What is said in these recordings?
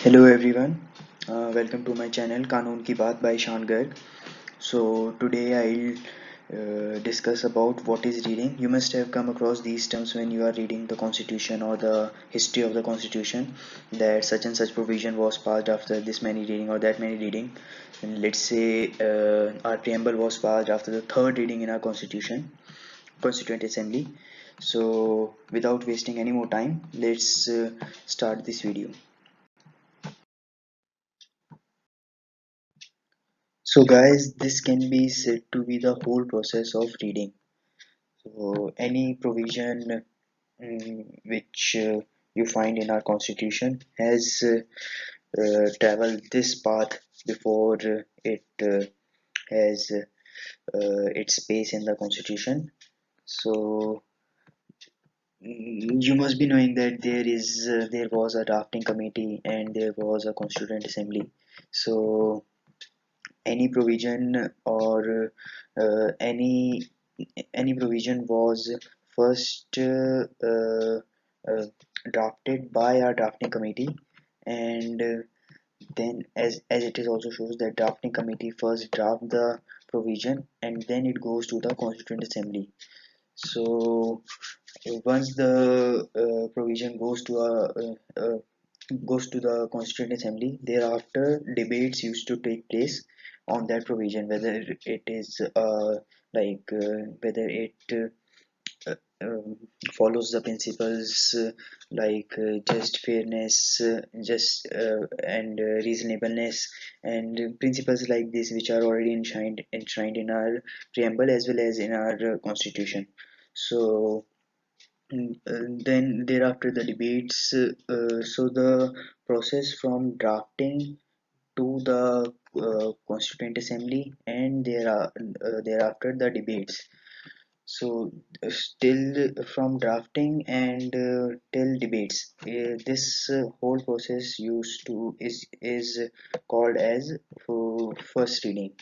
Hello everyone, welcome to my channel कानून की बात by Shan Garg. So today I'll discuss about what is reading. You must have come across these terms when you are reading the constitution or the history of the constitution, that such and such provision was passed after this many reading or that many reading. And let's say our preamble was passed after the third reading in our constituent assembly. So without wasting any more time, let's start this video. So guys, this can be said to be the whole process of reading. So any provision which you find in our constitution has traveled this path before it has its space in the constitution. So you must be knowing that there was a drafting committee and there was a constituent assembly. So any provision or any provision was first uh, drafted by our drafting committee, and then as it is also shows that drafting committee first draft the provision and then it goes to the constituent assembly. So once the provision goes to the constituent assembly, thereafter debates used to take place on that provision, whether it is whether it uh, um, follows the principles just fairness, just and reasonableness, and principles like this which are already enshrined in our preamble as well as in our constitution. So then thereafter the debates. So the process from drafting to the constituent assembly and thereafter the debates. So still from drafting and till debates, this whole process used to is called as first reading.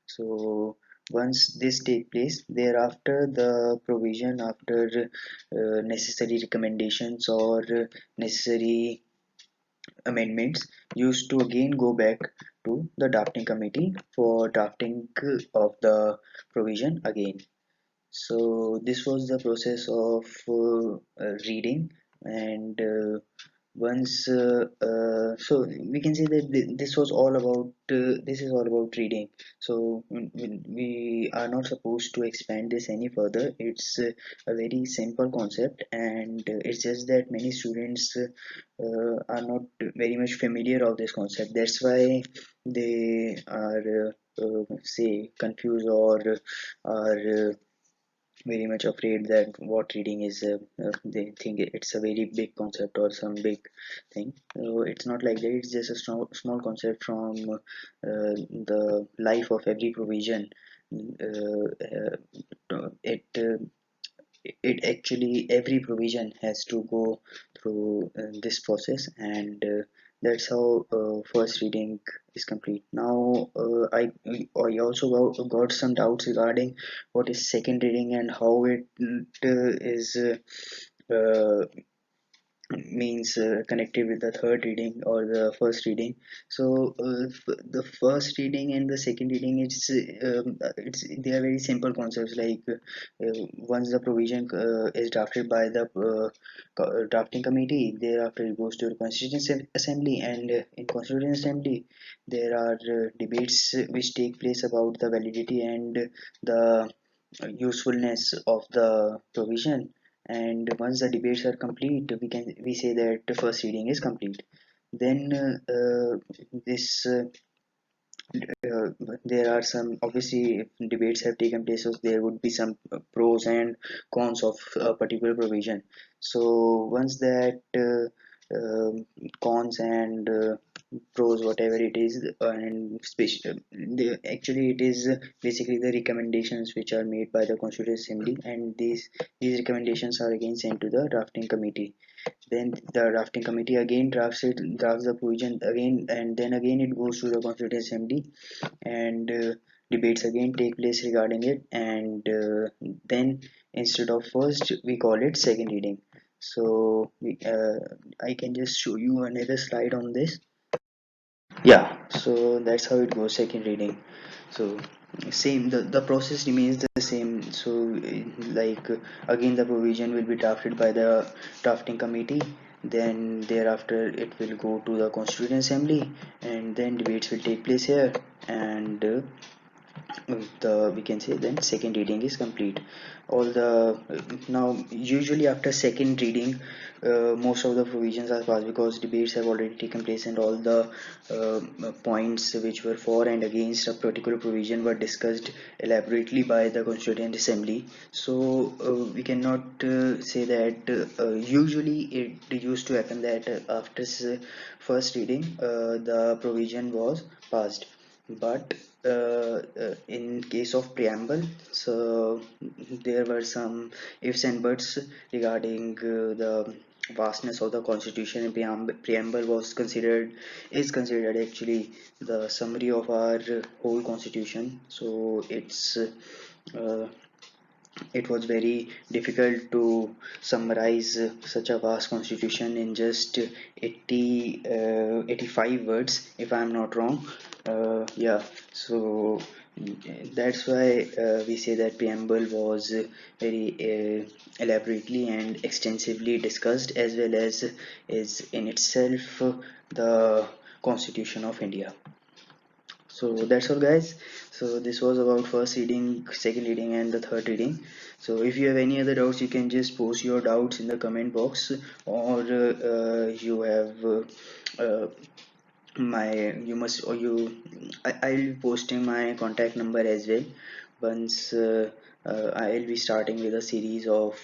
So once this take place, thereafter the provision after necessary recommendations or necessary amendments used to again go back to the drafting committee for drafting of the provision again. So this was the process of reading, and so we can say that this was all about this is all about reading. So we are not supposed to expand this any further. It's a very simple concept, and it's just that many students are not very much familiar of this concept. That's why they are say confused or are very much afraid that what reading is. They think it's a very big concept or some big thing. So it's not like that. It's just a small concept from the life of every provision. It it actually every provision has to go through this process, and that's how first reading is complete. Now I also got some doubts regarding what is second reading and how it is means connected with the third reading or the first reading. So the first reading and the second reading, it's they are very simple concepts. Once the provision is drafted by the drafting committee, thereafter it goes to the constituent assembly, and in constituent assembly there are debates which take place about the validity and the usefulness of the provision. And once the debates are complete, we say that the first reading is complete. Then this uh, there are some, obviously, if debates have taken place, so there would be some pros and cons of a particular provision. So once that cons and pros, whatever it is, and actually it is basically the recommendations which are made by the constituent assembly, and these recommendations are again sent to the drafting committee. Then the drafting committee again drafts the provision again, and then again it goes to the constituent assembly, and debates again take place regarding it, and then instead of first we call it second reading. So I can just show you another slide on this. Yeah, so that's how it goes, second reading. So same, the process remains the same. So like again the provision will be drafted by the drafting committee, then thereafter it will go to the constituent assembly, and then debates will take place here, and the we can say then second reading is complete. All the now usually after second reading, most of the provisions are passed because debates have already taken place, and all the points which were for and against a particular provision were discussed elaborately by the constituent assembly. So we cannot say that usually it used to happen that after first reading the provision was passed, but in case of preamble, so there were some ifs and buts regarding the vastness of the constitution, and preamble was considered, is considered actually the summary of our whole constitution. So uh, it was very difficult to summarize such a vast constitution in just 85 words, if I'm not wrong. Yeah, so that's why we say that preamble was very elaborately and extensively discussed, as well as is in itself the Constitution of India. So that's all, guys. So this was about first reading, second reading, and the third reading. So if you have any other doubts, you can just post your doubts in the comment box, or you have uh, my you must or you I'll be posting my contact number as well once I'll be starting with a series of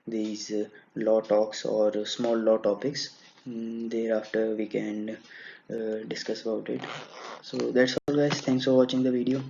these law talks or small law topics. Thereafter we can discuss about it. So that's all, guys. Thanks for watching the video.